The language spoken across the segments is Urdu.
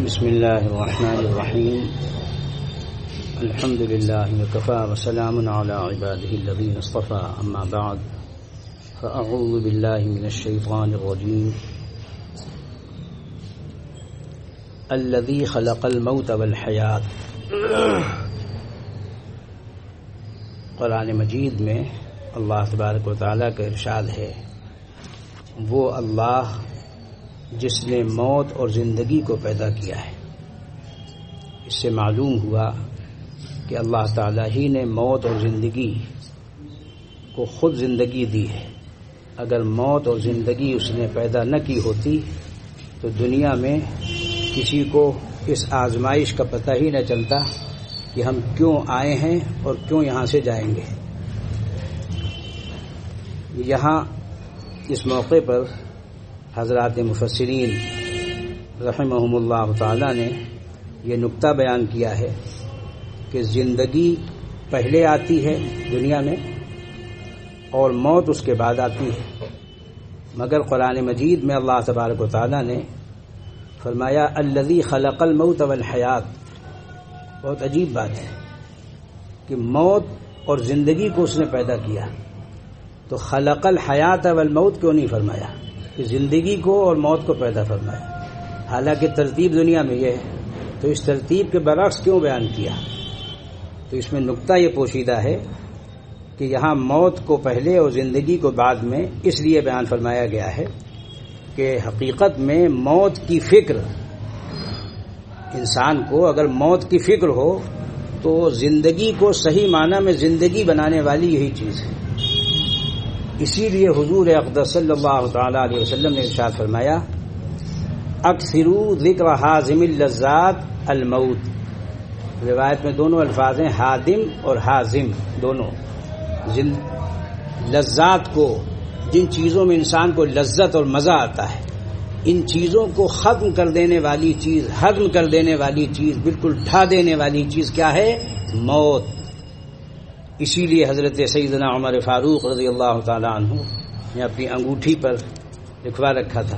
بسم الله الرحمن الرحيم الحمد لله وكفى وسلام على عباده الذين اصطفى أما بعد فأعوذ بالله من الشيطان الرجيم الذي خلق الموت والحياة. قرآن مجید میں اللہ تبارک و تعالیٰ کا ارشاد ہے، وہ اللہ جس نے موت اور زندگی کو پیدا کیا ہے. اس سے معلوم ہوا کہ اللہ تعالیٰ ہی نے موت اور زندگی کو خود زندگی دی ہے. اگر موت اور زندگی اس نے پیدا نہ کی ہوتی تو دنیا میں کسی کو اس آزمائش کا پتہ ہی نہ چلتا کہ ہم کیوں آئے ہیں اور کیوں یہاں سے جائیں گے. یہاں اس موقع پر حضرات مفسرین رحمہم اللہ تعالی نے یہ نقطہ بیان کیا ہے کہ زندگی پہلے آتی ہے دنیا میں اور موت اس کے بعد آتی ہے. مگر قرآن مجید میں اللہ تبارک و تعالی نے فرمایا الذی خلق الموت والحیات. بہت عجیب بات ہے کہ موت اور زندگی کو اس نے پیدا کیا، تو خلق الحیات والموت کیوں نہیں فرمایا کہ زندگی کو اور موت کو پیدا فرمایا؟ حالانکہ ترتیب دنیا میں یہ ہے، تو اس ترتیب کے برعکس کیوں بیان کیا؟ تو اس میں نقطہ یہ پوشیدہ ہے کہ یہاں موت کو پہلے اور زندگی کو بعد میں اس لیے بیان فرمایا گیا ہے کہ حقیقت میں موت کی فکر، انسان کو اگر موت کی فکر ہو تو زندگی کو صحیح معنی میں زندگی بنانے والی یہی چیز ہے. اسی لیے حضور اقدس صلی اللہ تعالی علیہ وسلم نے ارشاد فرمایا اکثروا ذکر حازم اللذات الموت. روایت میں دونوں الفاظ ہیں، حادم اور حازم دونوں. لذات کو، جن چیزوں میں انسان کو لذت اور مزہ آتا ہے، ان چیزوں کو ختم کر دینے والی چیز، ہضم کر دینے والی چیز، بالکل ڈھا دینے والی چیز کیا ہے؟ موت. اسی لیے حضرت سیدنا عمر فاروق رضی اللہ تعالی عنہ نے اپنی انگوٹھی پر لکھوا رکھا تھا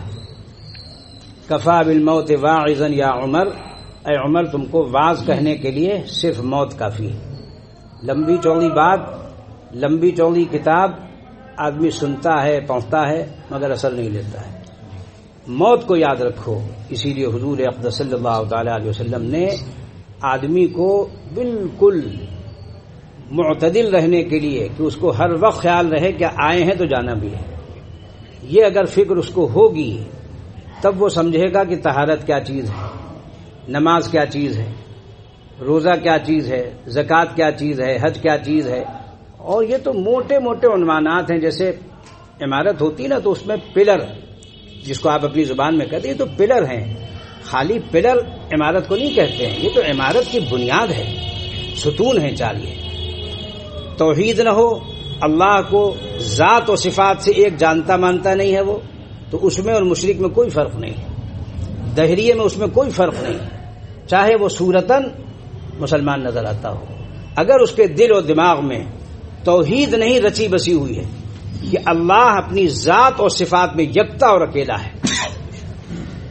کفا بالموت واعظا یا عمر، اے عمر تم کو واعظ کہنے کے لیے صرف موت کافی ہے. لمبی چوڑی بات، لمبی چوڑی کتاب آدمی سنتا ہے، پڑھتا ہے، مگر اثر نہیں لیتا ہے. موت کو یاد رکھو. اسی لیے حضور اقدس صلی اللہ تعالی علیہ وسلم نے آدمی کو بالکل معتدل رہنے کے لیے کہ اس کو ہر وقت خیال رہے کہ آئے ہیں تو جانا بھی ہے، یہ اگر فکر اس کو ہوگی تب وہ سمجھے گا کہ طہارت کیا چیز ہے، نماز کیا چیز ہے، روزہ کیا چیز ہے، زکوٰۃ کیا چیز ہے، حج کیا چیز ہے. اور یہ تو موٹے موٹے عنوانات ہیں. جیسے عمارت ہوتی نا تو اس میں پلر، جس کو آپ اپنی زبان میں کہتے ہیں، یہ تو پلر ہیں. خالی پلر عمارت کو نہیں کہتے ہیں، یہ تو عمارت کی بنیاد ہے، ستون ہیں چالیے. توحید نہ ہو، اللہ کو ذات و صفات سے ایک جانتا مانتا نہیں ہے وہ، تو اس میں اور مشرک میں کوئی فرق نہیں ہے. دہریے میں اس میں کوئی فرق نہیں، چاہے وہ صورتاً مسلمان نظر آتا ہو. اگر اس کے دل و دماغ میں توحید نہیں رچی بسی ہوئی ہے کہ اللہ اپنی ذات اور صفات میں یکتا اور اکیلا ہے،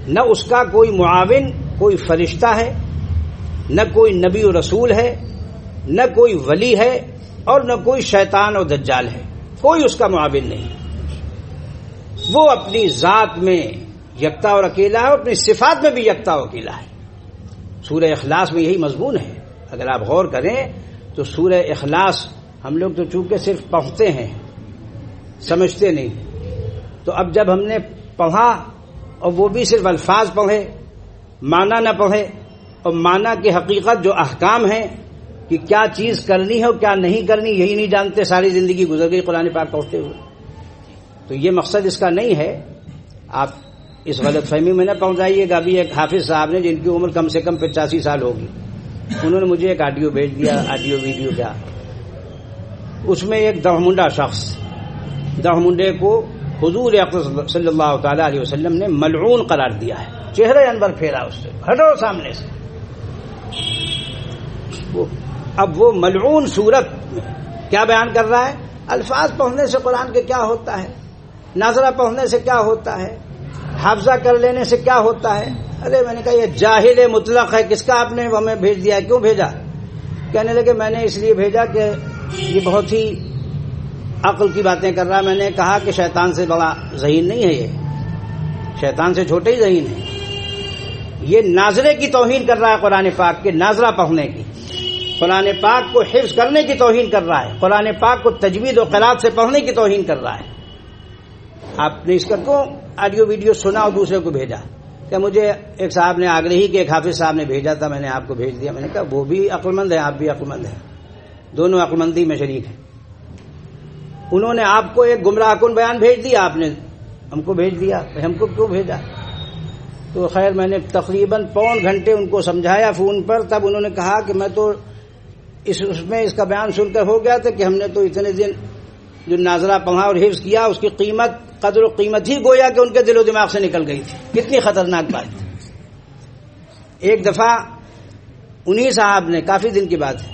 نہ اس کا کوئی معاون، کوئی فرشتہ ہے، نہ کوئی نبی و رسول ہے، نہ کوئی ولی ہے، اور نہ کوئی شیطان اور دجال ہے، کوئی اس کا معاون نہیں. وہ اپنی ذات میں یکتا اور اکیلا ہے، اور اپنی صفات میں بھی یکتا اور اکیلا ہے. سورہ اخلاص میں یہی مضمون ہے. اگر آپ غور کریں تو سورہ اخلاص ہم لوگ تو چونکہ صرف پڑھتے ہیں، سمجھتے نہیں. تو اب جب ہم نے پڑھا، اور وہ بھی صرف الفاظ پڑھے، معنی نہ پڑھے، اور معنی کی حقیقت جو احکام ہیں کہ کیا چیز کرنی ہے اور کیا نہیں کرنی یہی نہیں جانتے، ساری زندگی گزر گئی قرآن پاک پڑھتے ہوئے. تو یہ مقصد اس کا نہیں ہے. آپ اس غلط فہمی میں نہ پہنچ جائیے گا. ابھی ایک حافظ صاحب نے، جن کی عمر کم سے کم 85 سال ہوگی، انہوں نے مجھے ایک آڈیو بھیج دیا، آڈیو ویڈیو کیا. اس میں ایک دہمنڈا شخص، دہمنڈے کو حضور اقدس صلی اللہ تعالی علیہ وسلم نے ملعون قرار دیا ہے. چہرے انور پھیرا اس سے، ہٹو سامنے سے. اب وہ ملعون صورت میں کیا بیان کر رہا ہے؟ الفاظ پڑھنے سے قرآن کے کیا ہوتا ہے، ناظرہ پڑھنے سے کیا ہوتا ہے، حافظہ کر لینے سے کیا ہوتا ہے. ارے میں نے کہا یہ جاہل مطلق ہے، کس کا آپ نے ہمیں بھیج دیا، کیوں بھیجا؟ کہنے لگے میں نے اس لیے بھیجا کہ یہ بہت ہی عقل کی باتیں کر رہا ہے۔ میں نے کہا کہ شیطان سے بڑا ذہین نہیں ہے، یہ شیطان سے چھوٹے ہی ذہین ہے، یہ ناظرے کی توہین کر رہا ہے، قرآن پاک کے ناظرہ پڑھنے کی، قرآن پاک کو حفظ کرنے کی توہین کر رہا ہے، قرآن پاک کو تجوید و قرات سے پڑھنے کی توہین کر رہا ہے۔ آپ نے اس کا کیوں آڈیو ویڈیو سنا اور دوسرے کو بھیجا؟ کہ مجھے ایک صاحب نے آگرہی کے ایک حافظ صاحب نے بھیجا تھا، میں نے آپ کو بھیج دیا۔ میں نے کہا وہ بھی عقل مند ہے، آپ بھی عقل مند ہیں، دونوں عقل مندی میں شریک ہیں۔ انہوں نے آپ کو ایک گمراہ کن بیان بھیج دیا، آپ نے ہم کو بھیج دیا، ہم کو کیوں بھیجا؟ تو خیر میں نے تقریباً پون گھنٹے ان کو سمجھایا فون پر، تب انہوں نے کہا کہ میں تو اس میں اس کا بیان سن کر ہو گیا تھا کہ ہم نے تو اتنے دن جو ناظرہ پڑھا اور حفظ کیا اس کی قیمت قدر و قیمت ہی گویا کہ ان کے دل و دماغ سے نکل گئی تھی۔ کتنی خطرناک بات تھی۔ ایک دفعہ انہی صاحب نے، کافی دن کی بات ہے،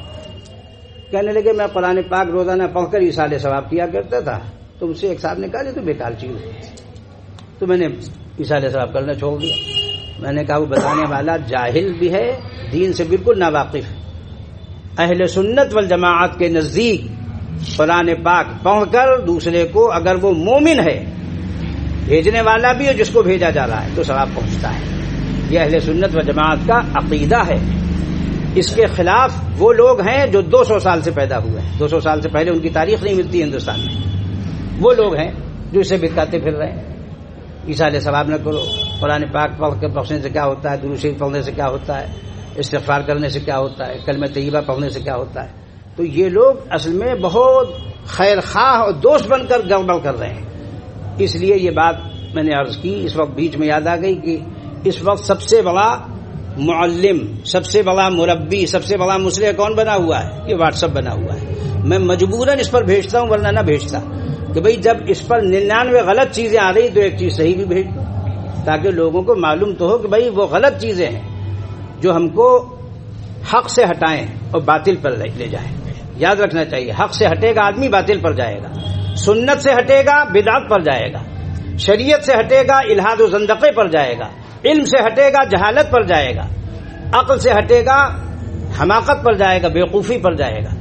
کہنے لگے میں قرآن پاک روزانہ پڑھ کر ایصال ثواب کیا کرتا تھا، تو مجھ سے ایک صاحب نے کہا یہ تو بیکار چیز ہے، تو میں نے ایصال ثواب کرنا چھوڑ دیا۔ میں نے کہا وہ بتانے والا جاہل بھی ہے، دین سے بالکل ناواقف ہے۔ اہل سنت والجماعت کے نزدیک قرآن پاک پڑھ کر دوسرے کو، اگر وہ مومن ہے، بھیجنے والا بھی اور جس کو بھیجا جا رہا ہے، تو ثواب پہنچتا ہے۔ یہ اہل سنت والجماعت کا عقیدہ ہے۔ اس کے خلاف وہ لوگ ہیں جو 200 سال سے پیدا ہوئے ہیں، 200 سال سے پہلے ان کی تاریخ نہیں ملتی ہندوستان میں۔ وہ لوگ ہیں جو اسے بتاتے پھر رہے ہیں، ایصال ثواب نہ کرو، قرآن پاک پڑھ کے پڑھنے سے کیا ہوتا ہے، درود شریف پڑھنے سے کیا ہوتا ہے، استغفار کرنے سے کیا ہوتا ہے، کلمہ طیبہ پڑھنے سے کیا ہوتا ہے۔ تو یہ لوگ اصل میں بہت خیر خواہ اور دوست بن کر گڑبڑ کر رہے ہیں۔ اس لیے یہ بات میں نے عرض کی، اس وقت بیچ میں یاد آ گئی کہ اس وقت سب سے بڑا معلم، سب سے بڑا مربی، سب سے بڑا مصلح کون بنا ہوا ہے؟ یہ واٹس ایپ بنا ہوا ہے۔ میں مجبوراً اس پر بھیجتا ہوں، ورنہ نہ بھیجتا، کہ بھئی جب اس پر 99 غلط چیزیں آ رہی تو ایک چیز صحیح بھی بھیج دو، تاکہ لوگوں کو معلوم تو ہو کہ بھئی وہ غلط چیزیں ہیں جو ہم کو حق سے ہٹائیں اور باطل پر لے جائیں۔ یاد رکھنا چاہیے، حق سے ہٹے گا آدمی باطل پر جائے گا، سنت سے ہٹے گا بدعت پر جائے گا، شریعت سے ہٹے گا الحاد و زندقے پر جائے گا، علم سے ہٹے گا جہالت پر جائے گا، عقل سے ہٹے گا حماقت پر جائے گا، بیوقوفی پر جائے گا،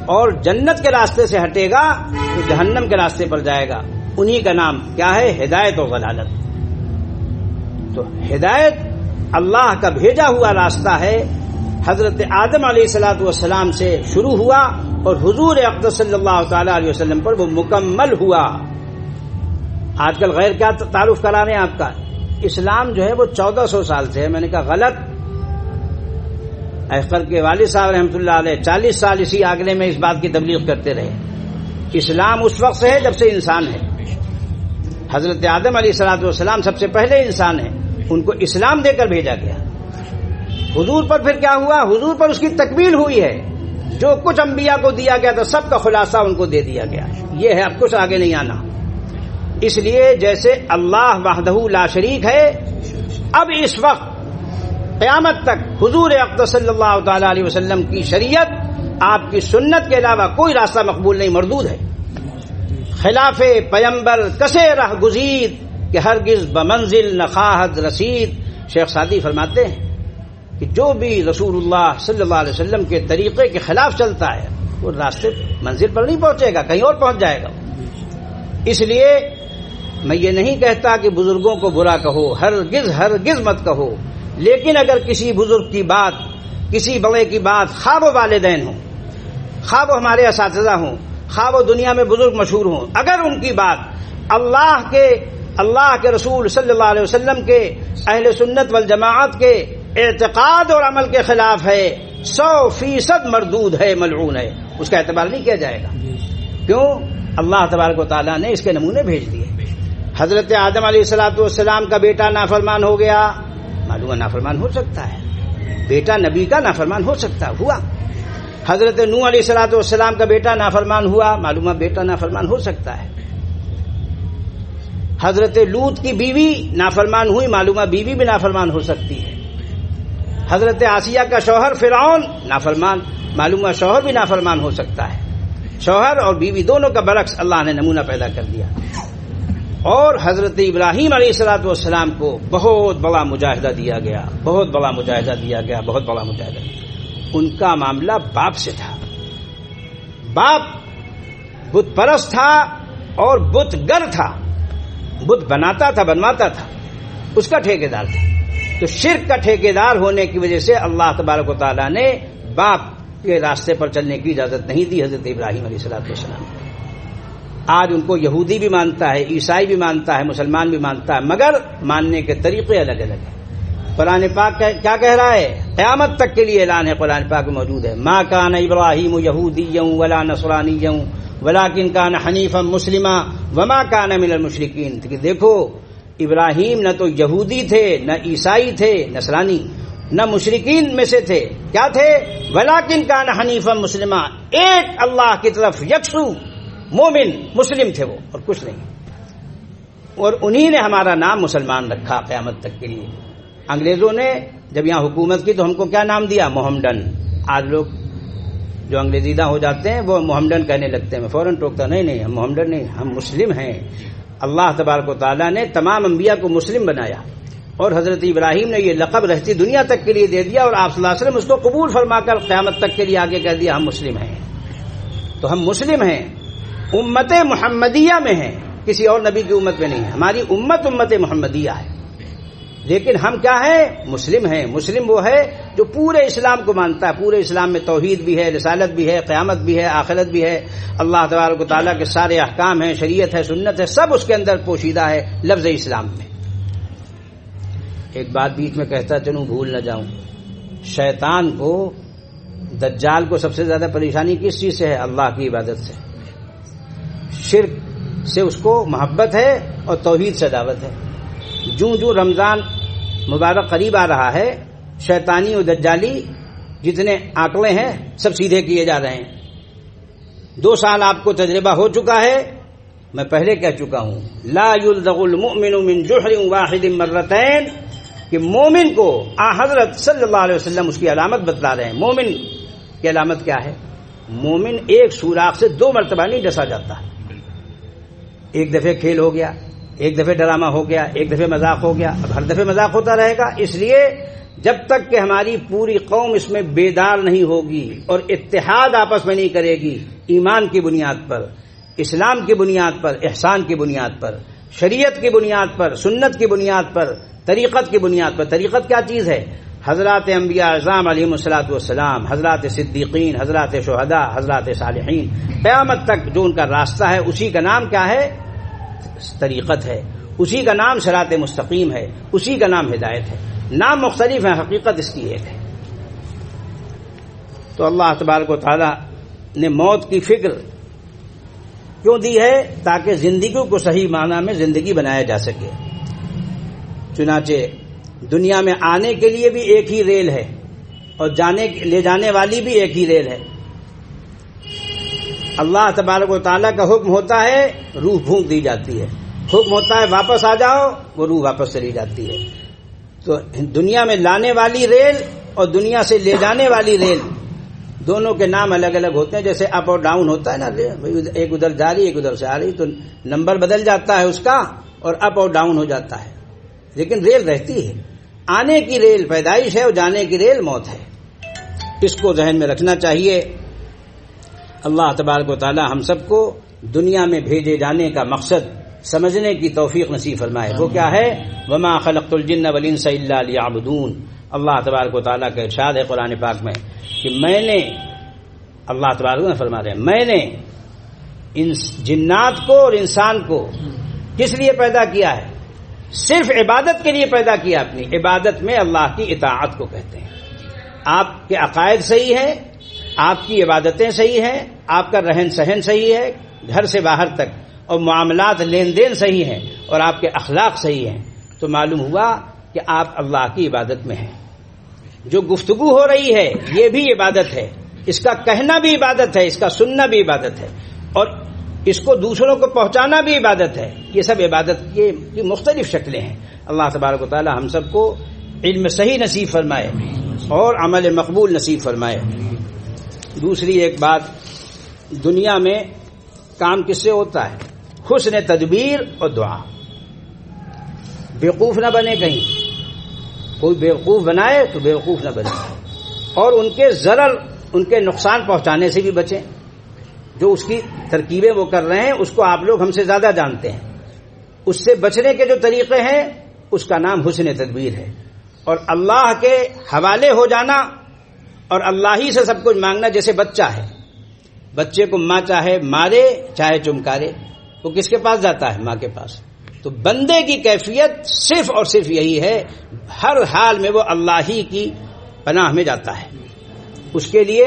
اور جنت کے راستے سے ہٹے گا تو جہنم کے راستے پر جائے گا۔ انہی کا نام کیا ہے؟ ہدایت اور ضلالت۔ تو ہدایت اللہ کا بھیجا ہوا راستہ ہے، حضرت آدم علیہ الصلوۃ والسلام سے شروع ہوا اور حضور اقدس صلی اللہ تعالی علیہ وسلم پر وہ مکمل ہوا۔ آج کل غیر کیا تعارف کرا رہے ہیں آپ کا؟ اسلام جو ہے وہ 1400 سال سے ہے۔ میں نے کہا غلط، احقر کے والد صاحب رحمۃ اللہ علیہ 40 سال اسی آگنے میں اس بات کی تبلیغ کرتے رہے۔ اسلام اس وقت سے ہے جب سے انسان ہے۔ حضرت آدم علیہ الصلوۃ والسلام سب سے پہلے انسان ہیں، ان کو اسلام دے کر بھیجا گیا۔ حضور پر پھر کیا ہوا؟ حضور پر اس کی تکمیل ہوئی ہے، جو کچھ انبیاء کو دیا گیا تھا سب کا خلاصہ ان کو دے دیا گیا۔ یہ ہے، اب کچھ آگے نہیں آنا۔ اس لیے جیسے اللہ وحدہ لا شریک ہے، اب اس وقت قیامت تک حضور اقدس صلی اللہ تعالی علیہ وسلم کی شریعت، آپ کی سنت کے علاوہ کوئی راستہ مقبول نہیں، مردود ہے۔ خلاف پیمبر کسے رہ گزید کہ ہرگز بمنزل نخواہد رسید۔ شیخ سعدی فرماتے ہیں کہ جو بھی رسول اللہ صلی اللہ علیہ وسلم کے طریقے کے خلاف چلتا ہے وہ راستے منزل پر نہیں پہنچے گا، کہیں اور پہنچ جائے گا۔ اس لیے میں یہ نہیں کہتا کہ بزرگوں کو برا کہو، ہرگز ہرگز مت کہو، لیکن اگر کسی بزرگ کی بات، کسی بڑے کی بات، خواہ وہ والدین ہوں، خواہ وہ ہمارے اساتذہ ہوں، خواہ وہ دنیا میں بزرگ مشہور ہوں، اگر ان کی بات اللہ کے رسول صلی اللہ علیہ وسلم کے، اہل سنت والجماعت کے اعتقاد اور عمل کے خلاف ہے، 100% مردود ہے، ملعون ہے، اس کا اعتبار نہیں کیا جائے گا۔ کیوں؟ اللہ تبارک و تعالیٰ نے اس کے نمونے بھیج دیے۔ حضرت آدم علیہ الصلوۃ والسلام کا بیٹا نافرمان ہو گیا، معلوم ہے نافرمان ہو سکتا ہے، بیٹا نبی کا نافرمان ہو سکتا ہوا۔ حضرت نوح علیہ الصلوۃ والسلام کا بیٹا نافرمان ہوا، معلوم ہے بیٹا نافرمان ہو سکتا ہے۔ حضرت لوط کی بیوی نافرمان ہوئی، معلوم ہے بیوی بھی نافرمان ہو سکتی ہے۔ حضرت آسیہ کا شوہر فرعون نافرمان، معلوم ہے شوہر بھی نافرمان ہو سکتا ہے۔ شوہر اور بیوی دونوں کا برعکس اللہ نے نمونہ پیدا کر دیا۔ اور حضرت ابراہیم علیہ الصلوۃ والسلام کو بہت بڑا مجاہدہ دیا گیا، بہت بڑا مجاہدہ دیا گیا، بہت بڑا مجاہدہ۔ ان کا معاملہ باپ سے تھا، باپ بت پرست تھا اور بت گر تھا، بت بناتا تھا، بنواتا تھا، اس کا ٹھیکیدار تھا۔ تو شرک کا ٹھیکیدار ہونے کی وجہ سے اللہ تبارک و تعالیٰ نے باپ کے راستے پر چلنے کی اجازت نہیں دی حضرت ابراہیم علیہ السلام۔ آج ان کو یہودی بھی مانتا ہے، عیسائی بھی مانتا ہے، مسلمان بھی مانتا ہے، مگر ماننے کے طریقے الگ الگ ہیں۔ قرآن پاک کیا کہہ رہا ہے؟ قیامت تک کے لیے اعلان ہے، قرآن پاک میں موجود ہے، ما کان ابراہیم یہودیا ولا نصرانیا ولکن کان حنیفا مسلما وما کان من المشرکین۔ دیکھو ابراہیم نہ تو یہودی تھے، نہ عیسائی تھے، نصرانی، نہ مشرکین میں سے تھے، کیا تھے؟ ولکن کان حنیفا مسلما، ایک اللہ کی طرف یکسو مومن مسلم تھے وہ، اور کچھ نہیں۔ اور انہی نے ہمارا نام مسلمان رکھا قیامت تک کے لیے۔ انگریزوں نے جب یہاں حکومت کی تو ہم کو کیا نام دیا؟ محمدن۔ آج لوگ جو انگریزیدہ ہو جاتے ہیں وہ محمدن کہنے لگتے ہیں، میں فوراً ٹوکتا، نہیں ہم محمدن نہیں، ہم مسلم ہیں۔ اللہ تبارک و تعالیٰ نے تمام انبیاء کو مسلم بنایا، اور حضرت ابراہیم نے یہ لقب رہتی دنیا تک کے لیے دے دیا، اور آپ صلی اللہ علیہ وسلم اس کو قبول فرما کر قیامت تک کے لیے آگے کہہ دیا ہم مسلم ہیں۔ تو ہم مسلم ہیں، امت محمدیہ میں ہیں، کسی اور نبی کی امت میں نہیں ہے۔ ہماری امت محمدیہ ہے، لیکن ہم کیا ہیں؟ مسلم ہیں۔ مسلم وہ ہے جو پورے اسلام کو مانتا ہے، پورے اسلام میں توحید بھی ہے، رسالت بھی ہے، قیامت بھی ہے، آخرت بھی ہے، اللہ تبارک و تعالیٰ کے سارے احکام ہیں، شریعت ہے، سنت ہے، سب اس کے اندر پوشیدہ ہے لفظ اسلام میں۔ ایک بات بیچ میں کہتا چلوں، بھول نہ جاؤں، شیطان کو، دجال کو سب سے زیادہ پریشانی کس چیز سے ہے؟ اللہ کی عبادت سے، شرک سے اس کو محبت ہے اور توحید سے دعوت ہے۔ جو رمضان مبارک قریب آ رہا ہے، شیطانی و دجالی جتنے آنکڑے ہیں سب سیدھے کیے جا رہے ہیں۔ 2 سال آپ کو تجربہ ہو چکا ہے، میں پہلے کہہ چکا ہوں، لا یلدغ المؤمن من جحر واحد مرتين، کہ مومن کو حضرت صلی اللہ علیہ وسلم اس کی علامت بتلا رہے ہیں۔ مومن کی علامت کیا ہے؟ مومن ایک سوراخ سے 2 مرتبہ نہیں ڈسا جاتا۔ ایک دفعہ کھیل ہو گیا، ایک دفعہ ڈرامہ ہو گیا، ایک دفعہ مذاق ہو گیا، اب ہر دفعہ مذاق ہوتا رہے گا۔ اس لیے جب تک کہ ہماری پوری قوم اس میں بیدار نہیں ہوگی اور اتحاد آپس میں نہیں کرے گی، ایمان کی بنیاد پر، اسلام کی بنیاد پر، احسان کی بنیاد پر، شریعت کی بنیاد پر، سنت کی بنیاد پر، طریقت کی بنیاد پر۔ طریقت کیا چیز ہے؟ حضرات انبیاء اعظام علیہم الصلوۃ والسلام، حضرات صدیقین، حضرات شہداء، حضرات صالحین، قیامت تک جو ان کا راستہ ہے، اسی کا نام کیا ہے؟ طریقت ہے، اسی کا نام صراط مستقیم ہے، اسی کا نام ہدایت ہے۔ نام مختلف ہیں، حقیقت اس کی ایک ہے۔ تو اللہ تبارک و تعالی نے موت کی فکر کیوں دی ہے؟ تاکہ زندگی کو صحیح معنی میں زندگی بنایا جا سکے۔ چنانچہ دنیا میں آنے کے لیے بھی ایک ہی ریل ہے اور لے جانے والی بھی ایک ہی ریل ہے۔ اللہ تبارک و تعالیٰ کا حکم ہوتا ہے، روح پھونک دی جاتی ہے، حکم ہوتا ہے واپس آ جاؤ، وہ روح واپس چلی جاتی ہے۔ تو دنیا میں لانے والی ریل اور دنیا سے لے جانے والی ریل، دونوں کے نام الگ الگ ہوتے ہیں۔ جیسے اپ اور ڈاؤن ہوتا ہے نا، ایک ادھر جا رہی ایک ادھر سے آ رہی، تو نمبر بدل جاتا ہے اس کا اور اپ اور ڈاؤن ہو جاتا ہے، لیکن ریل رہتی ہے۔ آنے کی ریل پیدائش ہے اور جانے کی ریل موت ہے، اس کو ذہن میں رکھنا چاہیے۔ اللہ تبارک و تعالی ہم سب کو دنیا میں بھیجے جانے کا مقصد سمجھنے کی توفیق نصیب فرمائے۔ وہ کیا ہے؟ وما خلقت الجن والانس الا لیعبدون۔ اللہ تبارک و تعالیٰ کا ارشاد ہے قرآن پاک میں کہ میں نے، اللہ تبارک و فرما رہے ہیں، میں نے جنات کو اور انسان کو کس لیے پیدا کیا ہے؟ صرف عبادت کے لیے پیدا کیا۔ اپنی عبادت میں اللہ کی اطاعت کو کہتے ہیں۔ آپ کے عقائد صحیح ہیں، آپ کی عبادتیں صحیح ہیں، آپ کا رہن سہن صحیح ہے گھر سے باہر تک، اور معاملات لین دین صحیح ہیں، اور آپ کے اخلاق صحیح ہیں، تو معلوم ہوا کہ آپ اللہ کی عبادت میں ہیں۔ جو گفتگو ہو رہی ہے یہ بھی عبادت ہے، اس کا کہنا بھی عبادت ہے، اس کا سننا بھی عبادت ہے، اور اس کو دوسروں کو پہنچانا بھی عبادت ہے۔ یہ سب عبادت کی مختلف شکلیں ہیں۔ اللہ تبارک و تعالی ہم سب کو علم صحیح نصیب فرمائے اور عمل مقبول نصیب فرمائے۔ دوسری ایک بات، دنیا میں کام کس سے ہوتا ہے؟ حسن تدبیر اور دعا. بیوقوف نہ بنے کہیں، کوئی بیوقوف بنائے تو بیوقوف نہ بنے، اور ان کے ضرر، ان کے نقصان پہنچانے سے بھی بچیں. جو اس کی ترکیبیں وہ کر رہے ہیں اس کو آپ لوگ ہم سے زیادہ جانتے ہیں. اس سے بچنے کے جو طریقے ہیں اس کا نام حسن تدبیر ہے، اور اللہ کے حوالے ہو جانا اور اللہ ہی سے سب کچھ مانگنا. جیسے بچہ ہے، بچے کو ماں چاہے مارے چاہے چمکارے، وہ کس کے پاس جاتا ہے؟ ماں کے پاس. تو بندے کی کیفیت صرف اور صرف یہی ہے، ہر حال میں وہ اللہ ہی کی پناہ میں جاتا ہے. اس کے لیے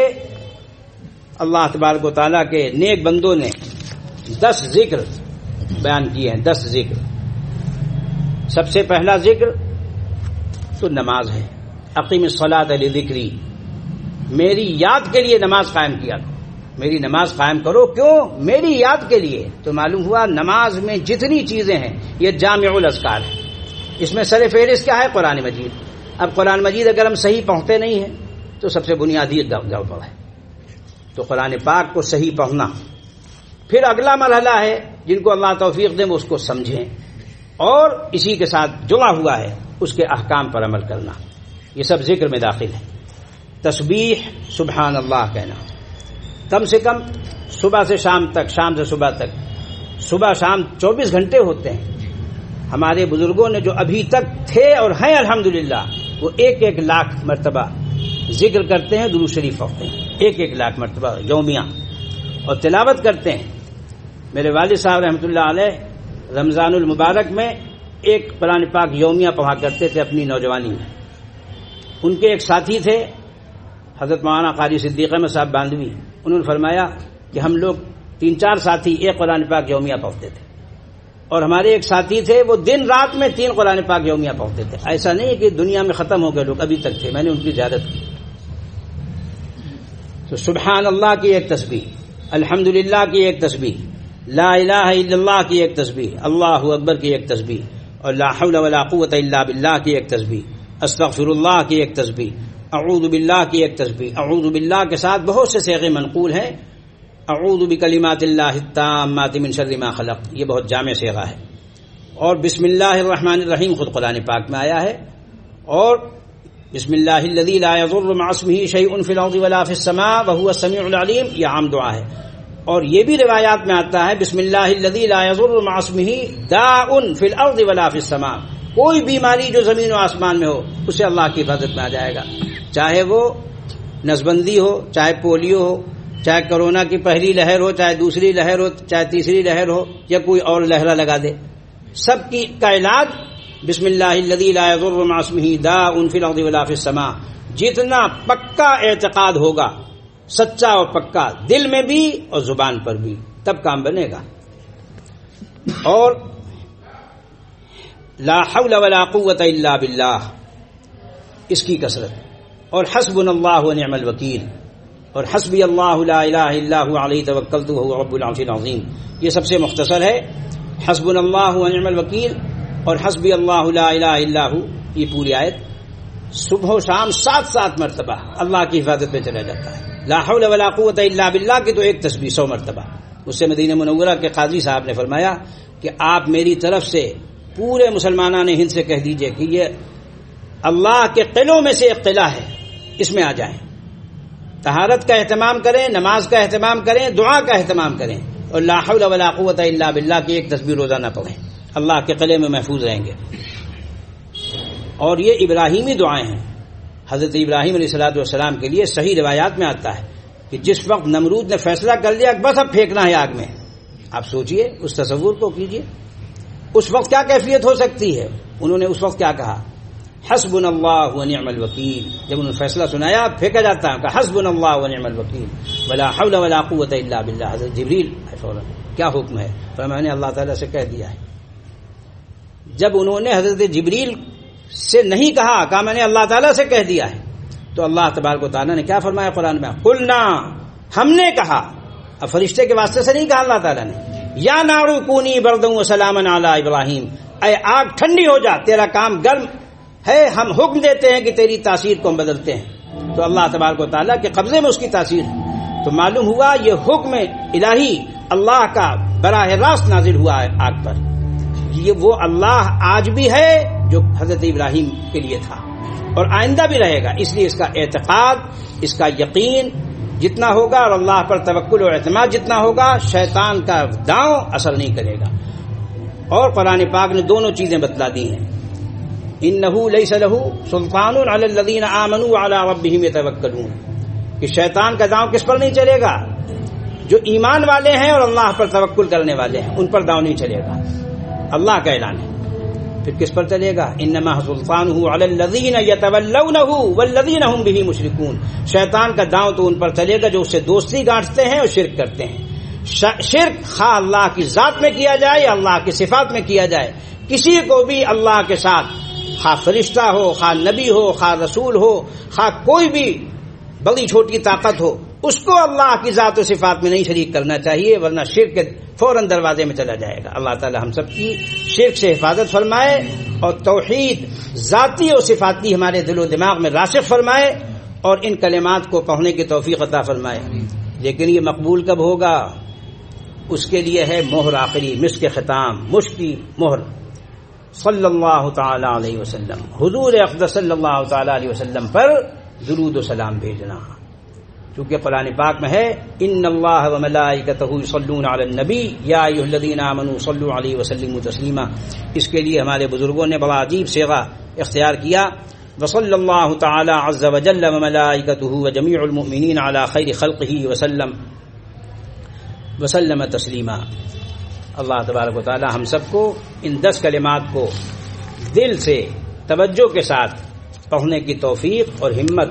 اللہ تبارک و تعالیٰ کے نیک بندوں نے 10 ذکر بیان کیے ہیں. 10 ذکر. سب سے پہلا ذکر تو نماز ہے. اقیم الصلاۃ لذکری، میری یاد کے لیے نماز قائم کیا کرو، میری نماز قائم کرو. کیوں؟ میری یاد کے لیے. تو معلوم ہوا نماز میں جتنی چیزیں ہیں یہ جامع الاذکار ہے. اس میں سر فہرست کیا ہے؟ قرآن مجید. اب قرآن مجید اگر ہم صحیح پڑھتے نہیں ہیں تو سب سے بنیادی گڑبڑ ہے. تو قرآن پاک کو صحیح پڑھنا. پھر اگلا مرحلہ ہے جن کو اللہ توفیق دے وہ اس کو سمجھیں، اور اسی کے ساتھ جڑا ہوا ہے اس کے احکام پر عمل کرنا. یہ سب ذکر میں داخل ہے. تسبیح سبحان اللہ کہنا کم سے کم صبح سے شام تک، شام سے صبح تک. صبح شام 24 گھنٹے ہوتے ہیں. ہمارے بزرگوں نے جو ابھی تک تھے اور ہیں الحمدللہ وہ 1 لاکھ مرتبہ ذکر کرتے ہیں، درود شریف پڑھتے ہیں 1 لاکھ مرتبہ یومیہ، اور تلاوت کرتے ہیں. میرے والد صاحب رحمۃ اللہ علیہ رمضان المبارک میں ایک قرآن پاک یومیہ پڑھا کرتے تھے اپنی نوجوانی میں. ان کے ایک ساتھی تھے حضرت مولانا قاری صدیق احمد صاحب باندوی. انہوں نے فرمایا کہ ہم لوگ 3-4 ساتھی ایک قرآن پاک یومیہ پڑھتے تھے، اور ہمارے ایک ساتھی تھے وہ دن رات میں 3 قرآن پاک یومیہ پڑھتے تھے. ایسا نہیں کہ دنیا میں ختم ہو گئے لوگ، ابھی تک تھے. میں نے ان کی زیارت کی. تو سبحان اللہ کی ایک تسبیح، الحمدللہ کی ایک تسبیح، لا الہ الا اللہ کی ایک تسبیح، اللہ اکبر کی ایک تسبیح، اور لا حول ولا قوت الا باللہ کی ایک تسبیح، استغفر اللہ کی ایک تسبیح، اعوذ باللہ کی ایک تسبیح. اعوذ باللہ کے ساتھ بہت سے صیغے منقول ہیں. اعوذ بکلمات اللہ التامات من شر ما خلق، یہ بہت جامع صیغہ ہے. اور بسم اللہ الرحمن الرحیم خود قرآن پاک میں آیا ہے. اور بسم اللہ الذی لا یضر مع اسمہ شیء فی الارض ولا فی السماء وهو السمیع العلیم، یہ عام دعا ہے. اور یہ بھی روایات میں آتا ہے بسم اللہ الذی لا یضر مع اسمہ داء فی الارض ولا فی السماء، کوئی بیماری جو زمین و آسمان میں ہو اسے اللہ کی حفاظت میں آ جائے گا. چاہے وہ نسبندی ہو، چاہے پولیو ہو، چاہے کرونا کی پہلی لہر ہو، چاہے دوسری لہر ہو، چاہے تیسری لہر ہو، یا کوئی اور لہرہ لگا دے، سب کی کا علاج بسم اللہ الذی لا یضر مع اسمہ داء فی الارض ولا فی السماء. جتنا پکا اعتقاد ہوگا، سچا اور پکا، دل میں بھی اور زبان پر بھی، تب کام بنے گا. اور لا حول ولا قوت الا باللہ، اس کی کثرت. اور حسبنا اللہ ونعم الوکیل، اور حسبی اللہ لا الہ الا هو علیہ توکلت وهو رب العرش العظیم. یہ سب سے مختصر ہے. حسبنا اللہ ونعم الوکیل اور حسبی اللہ لا الہ الا هو، یہ پوری آیت صبح و شام 7 مرتبہ اللہ کی حفاظت میں چلا جاتا ہے. لا حول ولا قوت الا باللہ کی تو ایک تسبیح 100 مرتبہ. اس سے مدینہ منورہ کے قاضی صاحب نے فرمایا کہ آپ میری طرف سے پورے مسلمانان ہند سے کہہ دیجئے کہ یہ اللہ کے قلعوں میں سے ایک قلعہ ہے، اس میں آ جائیں، طہارت کا اہتمام کریں، نماز کا اہتمام کریں، دعا کا اہتمام کریں، اور لا حول ولا قوت الا باللہ کی ایک تسبیح روزانہ پڑھیں. اللہ کے قلعے میں محفوظ رہیں گے. اور یہ ابراہیمی دعائیں ہیں. حضرت ابراہیم علیہ الصلوۃ والسلام کے لیے صحیح روایات میں آتا ہے کہ جس وقت نمرود نے فیصلہ کر لیا بس اب پھینکنا ہے آگ میں، آپ سوچئے، اس تصور کو کیجئے اس وقت کیا کیفیت ہو سکتی ہے. انہوں نے اس وقت کیا کہا؟ حسبنا اللہ ونعم الوکیل. جب انہوں نے فیصلہ سنایا پھینکا جاتا ہے کہ حسبنا اللہ ونعم الوکیل ولا حول ولا قوت الا باللہ. حضرت جبریل فوراً کیا حکم ہے؟ فرمایا میں نے اللہ تعالیٰ سے کہہ دیا ہے. جب انہوں نے حضرت جبریل سے نہیں کہا میں نے اللہ تعالیٰ سے کہہ دیا ہے، تو اللہ تبارک و تعالیٰ نے کیا فرمایا قرآن میں؟ قلنا، ہم نے کہا. اب فرشتے کے واسطے سے نہیں کہا اللہ تعالیٰ نے. یا نار کونی بردا وسلاما علی ابراہیم، اے آگ ٹھنڈی ہو جا، تیرا کام گرم ہے، ہم حکم دیتے ہیں کہ تیری تاثیر کو ہم بدلتے ہیں. تو اللہ تبارک و تعالیٰ کے قبضے میں اس کی تاثیر ہے. تو معلوم ہوا یہ حکم الہی اللہ کا براہ راست نازل ہوا ہے آگ پر، یہ وہ اللہ آج بھی ہے جو حضرت ابراہیم کے لیے تھا اور آئندہ بھی رہے گا. اس لیے اس کا اعتقاد، اس کا یقین جتنا ہوگا اور اللہ پر توکل اور اعتماد جتنا ہوگا، شیطان کا داؤں اثر نہیں کرے گا. اور قرآن پاک نے دونوں چیزیں بتلا دی ہیں. انہ لیس لہ سلطان علی الذین آمنوا وعلی ربہم یتوکلون، کہ شیطان کا داؤں کس پر نہیں چلے گا؟ جو ایمان والے ہیں اور اللہ پر توکل کرنے والے ہیں ان پر داؤں نہیں چلے گا. اللہ کا اعلان ہے. پھر کس پر چلے گا؟ انما سلطانہ علی الذین یتولونہ والذین هم بہ مشرکون. شیطان کا داؤں تو ان پر چلے گا جو اس سے دوستی گانٹتے ہیں اور شرک کرتے ہیں. شرک خواہ اللہ کی ذات میں کیا جائے یا اللہ کی صفات میں کیا جائے، کسی کو بھی اللہ کے ساتھ، خواہ فرشتہ ہو، خواہ نبی ہو، خواہ رسول ہو، خواہ کوئی بھی بڑی چھوٹی طاقت ہو، اس کو اللہ کی ذات و صفات میں نہیں شریک کرنا چاہیے، ورنہ شرک کے فوراً دروازے میں چلا جائے گا. اللہ تعالی ہم سب کی شرک سے حفاظت فرمائے اور توحید ذاتی اور صفاتی ہمارے دل و دماغ میں راسخ فرمائے اور ان کلمات کو پڑھنے کی توفیق عطا فرمائے. لیکن یہ مقبول کب ہوگا؟ اس کے لیے ہے مہر آخری، مسک ختام، مشکی مہر. صلی اللہ تعالی علیہ وسلم، حضور اقدس صلی اللہ تعالی علیہ وسلم پر درود و سلام بھیجنا. چونکہ قرآن پاک میں ہے ان اللہ وملائکتہ یصلون علی النبی یا ایھا الذین آمنوا صلوا علیہ وسلموا تسلیما. اس کے لیے ہمارے بزرگوں نے بڑا عجیب صیغہ اختیار کیا. وصلی اللہ تعالی عز وجل وملائکتہ وجمیع المؤمنین علی خیر خلقہ وسلم تسلیما. اللہ تبارک و تعالی ہم سب کو ان 10 کلمات کو دل سے توجہ کے ساتھ پڑھنے کی توفیق اور ہمت،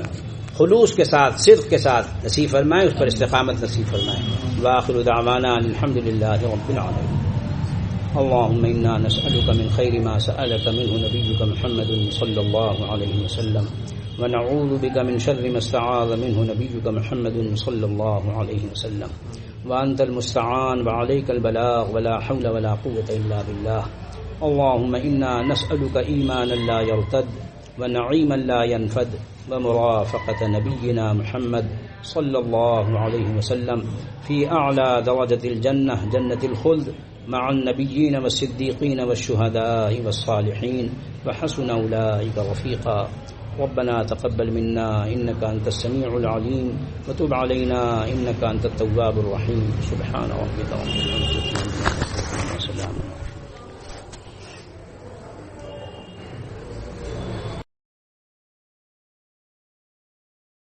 خلوص کے ساتھ، صدق کے ساتھ نصیب فرمائے، اس پر استقامت نصیب فرمائے. وآخر دعوانا الحمد للہ رب العالمین. اللهم إنا نسألك من خير ما سألك منه نبيك محمد صلى الله عليه وسلم ونعوذ بك من شر ما استعاذ منه نبيك محمد صلى الله عليه وسلم وأنت المستعان وعليك البلاغ ولا حول ولا قوة إلا بالله. اللهم إنا نسألك إيمانا لا يرتد ونعيما لا ينفد ومرافقة نبينا محمد صلى الله عليه وسلم في أعلى درجة الجنة، جنة الخلد، مع النبيين والصديقين والشهداء والصالحين وحسن أولئك رفيقا. ربنا تقبل منا إنك أنت السميع العليم وتب علينا إنك أنت التواب الرحيم. سبحان ربك رب العزة عما يصفون وسلام